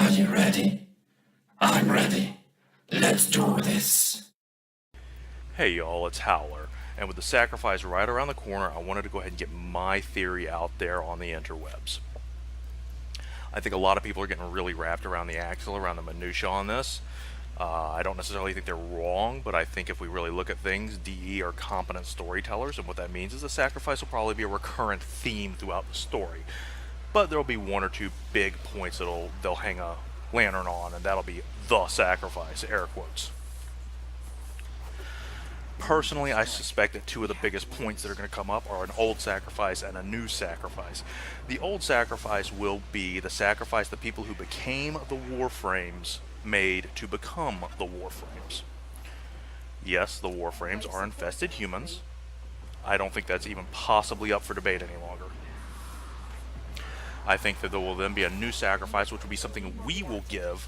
Are you ready? I'm ready. Let's do this. Hey y'all, it's Howler, and with the sacrifice right around the corner, I wanted to go ahead and get my theory out there on the interwebs. I think a lot of people are getting really wrapped around the axle, around the minutia on this. I don't necessarily think they're wrong, but I think if we really look at things, DE are competent storytellers, and what that means is the sacrifice will probably be a recurrent theme throughout the story. But there'll be one or two big points that they'll hang a lantern on, and that'll be the sacrifice, air quotes. Personally, I suspect that two of the biggest points that are going to come up are an old sacrifice and a new sacrifice. The old sacrifice will be the sacrifice the people who became the Warframes made to become the Warframes. Yes, the Warframes are infested humans. I don't think that's even possibly up for debate any longer. I think that there will then be a new sacrifice, which will be something we will give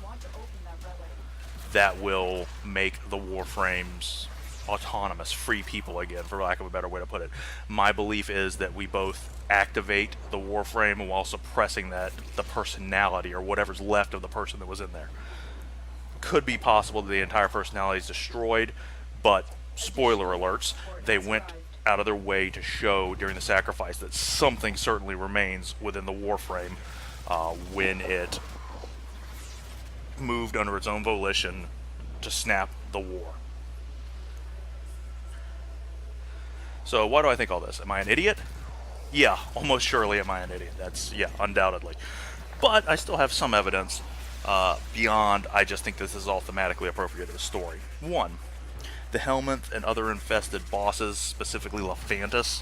that will make the Warframes autonomous, free people again, for lack of a better way to put it. My belief is that we both activate the Warframe while suppressing the personality or whatever's left of the person that was in there. Could be possible that the entire personality is destroyed, but spoiler alerts, they went out of their way to show during the sacrifice that something certainly remains within the Warframe when it moved under its own volition to snap the war. So why do I think all this? Am I an idiot? Yeah, almost surely am I an idiot. Yeah, undoubtedly. But I still have some evidence beyond I just think this is all thematically appropriate to the story. One, the Helminth and other infested bosses, specifically Lephantis,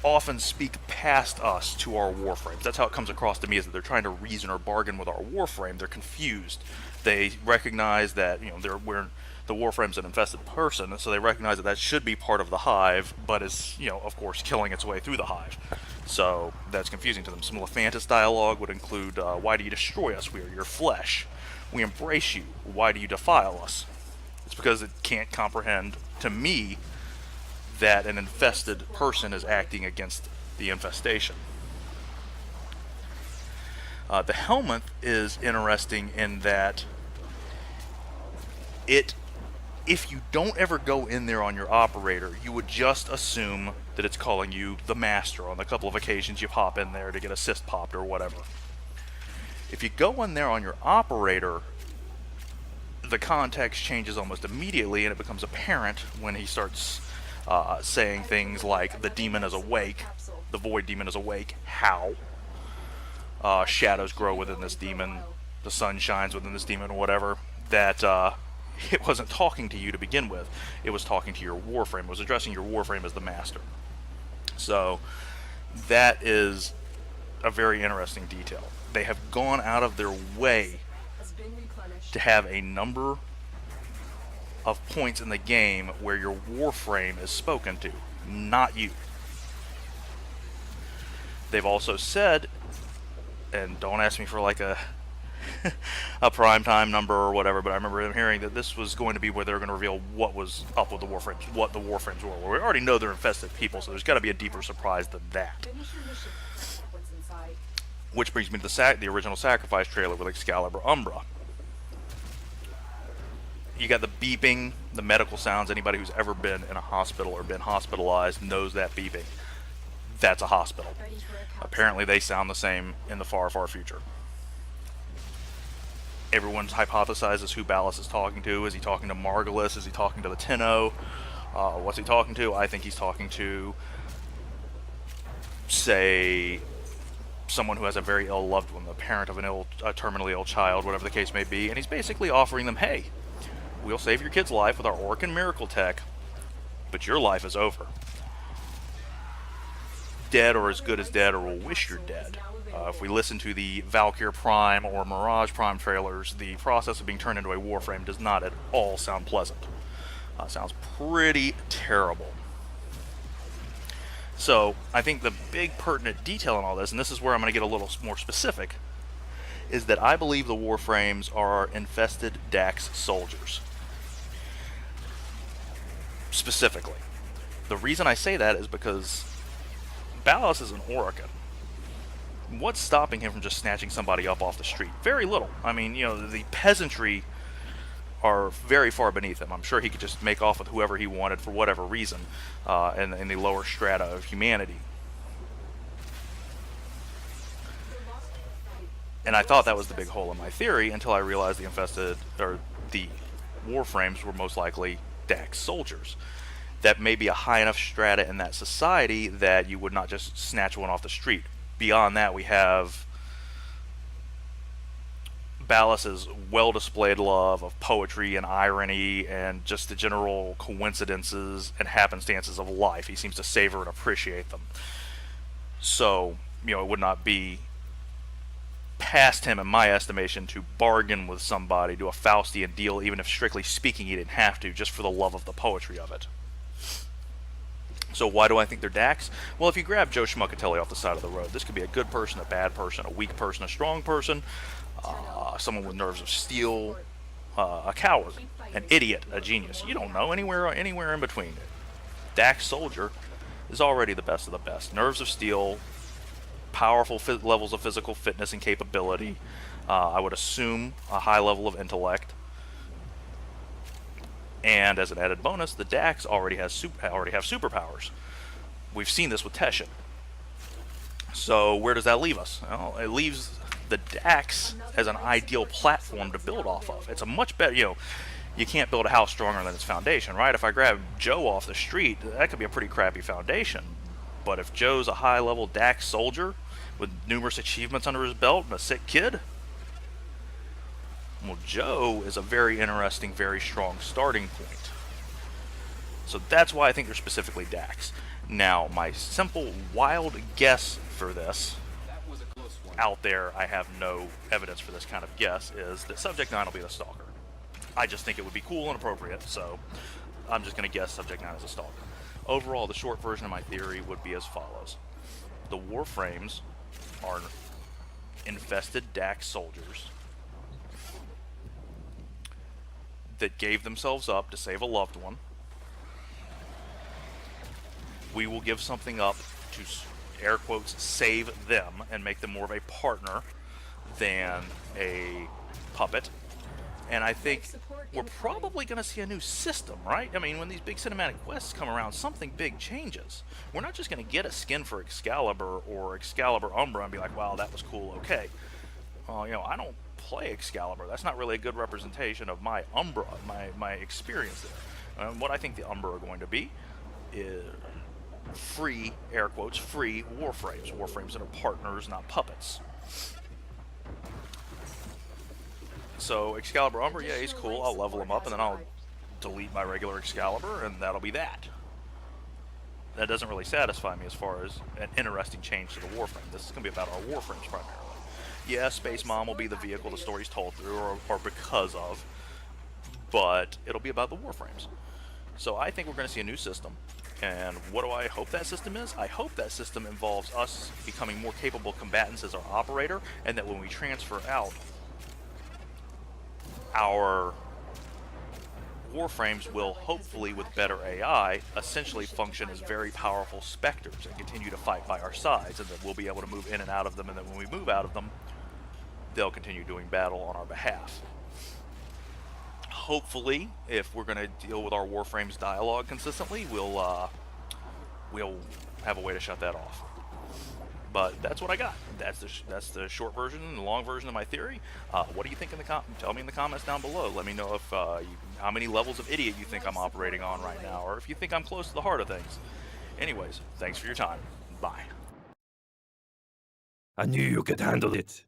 often speak past us to our Warframes. That's how it comes across to me, is that they're trying to reason or bargain with our Warframe. They're confused. They recognize that, we're the Warframe's an infested person, so they recognize that should be part of the hive, but is, of course, killing its way through the hive. So that's confusing to them. Some Lephantis dialogue would include, why do you destroy us? We are your flesh. We embrace you. Why do you defile us? It's because it can't comprehend, to me, that an infested person is acting against the infestation. The Helminth is interesting in that if you don't ever go in there on your operator, you would just assume that it's calling you the master on the couple of occasions you pop in there to get assist popped or whatever. If you go in there on your operator, the context changes almost immediately, and it becomes apparent when he starts saying things like, the demon is awake, the void demon is awake, how? Shadows grow within this demon, the sun shines within this demon, whatever, that it wasn't talking to you to begin with. It was talking to your Warframe. It was addressing your Warframe as the master. So that is a very interesting detail. They have gone out of their way to have a number of points in the game where your Warframe is spoken to, not you. They've also said, and don't ask me for like a primetime number or whatever, but I remember them hearing that this was going to be where they were going to reveal what was up with the Warframes, what the Warframes were. Well, we already know they're infested people, so there's got to be a deeper surprise than that. Which brings me to the original Sacrifice trailer with Excalibur Umbra. You got the beeping, the medical sounds. Anybody who's ever been in a hospital or been hospitalized knows that beeping. That's a hospital. Apparently they sound the same in the far, far future. Everyone's hypothesizes who Ballas is talking to. Is he talking to Margulis? Is he talking to the Tenno? What's he talking to? I think he's talking to, say, someone who has a very ill loved one, the parent of a terminally ill child, whatever the case may be, and he's basically offering them, hey, we'll save your kid's life with our Orkin miracle tech, but your life is over. Dead or as good as dead, or will wish you're dead. If we listen to the Valkyr Prime or Mirage Prime trailers, the process of being turned into a Warframe does not at all sound pleasant. Sounds pretty terrible. So, I think the big pertinent detail in all this, and this is where I'm going to get a little more specific, is that I believe the Warframes are infested Dax soldiers. Specifically. The reason I say that is because Ballas is an Orokin. What's stopping him from just snatching somebody up off the street? Very little. I mean, you know, the peasantry are very far beneath him. I'm sure he could just make off with whoever he wanted for whatever reason in the lower strata of humanity. And I thought that was the big hole in my theory until I realized the Warframes were most likely Dax soldiers. That may be a high enough strata in that society that you would not just snatch one off the street. Beyond that, we have Ballas's well-displayed love of poetry and irony and just the general coincidences and happenstances of life. He seems to savor and appreciate them. So, you know, it would not be past him, in my estimation, to bargain with somebody, do a Faustian deal, even if strictly speaking he didn't have to, just for the love of the poetry of it. So why do I think they're Dax? Well, if you grab Joe Schmuckatelli off the side of the road, this could be a good person, a bad person, a weak person, a strong person, someone with nerves of steel, a coward, an idiot, a genius. You don't know, anywhere in between. Dax soldier is already the best of the best. Nerves of steel, powerful levels of physical fitness and capability. I would assume a high level of intellect. And as an added bonus, the Dax already have superpowers. We've seen this with Teshin. So where does that leave us? Well, it leaves the Dax as an ideal platform to build off of. It's a much better, you know, you can't build a house stronger than its foundation, right? If I grab Joe off the street, that could be a pretty crappy foundation. But if Joe's a high-level Dax soldier with numerous achievements under his belt and a sick kid, well, Joe is a very interesting, very strong starting point. So that's why I think they're specifically Dax. Now, my simple, wild guess for this, out there, I have no evidence for this kind of guess, is that Subject 9 will be the Stalker. I just think it would be cool and appropriate, so I'm just going to guess Subject 9 is a Stalker. Overall, the short version of my theory would be as follows. The Warframes are infested Dax soldiers that gave themselves up to save a loved one. We will give something up to, air quotes, save them and make them more of a partner than a puppet. And I think we're probably going to see a new system, right? I mean, when these big cinematic quests come around, something big changes. We're not just going to get a skin for Excalibur or Excalibur Umbra and be like, wow, that was cool, okay. You know, I don't play Excalibur. That's not really a good representation of my Umbra, my experience there. What I think the Umbra are going to be is free, air quotes, free Warframes. Warframes that are partners, not puppets. So Excalibur Umbra, yeah, he's cool. I'll level him up and then I'll delete my regular Excalibur and that'll be that. That doesn't really satisfy me as far as an interesting change to the Warframe. This is going to be about our Warframes primarily. Yeah, Space Mom will be the vehicle the story's told through or because of, but it'll be about the Warframes. So I think we're going to see a new system. And what do I hope that system is? I hope that system involves us becoming more capable combatants as our operator, and that when we transfer out, our Warframes will, hopefully with better AI, essentially function as very powerful specters and continue to fight by our sides, and that we'll be able to move in and out of them, and then when we move out of them, they'll continue doing battle on our behalf. Hopefully, if we're going to deal with our Warframes dialogue consistently, we'll have a way to shut that off. But that's what I got. That's the short version and the long version of my theory. What do you think in the tell me in the comments down below. Let me know if how many levels of idiot you think I'm operating on right now, or if you think I'm close to the heart of things. Anyways, thanks for your time. Bye. I knew you could handle it.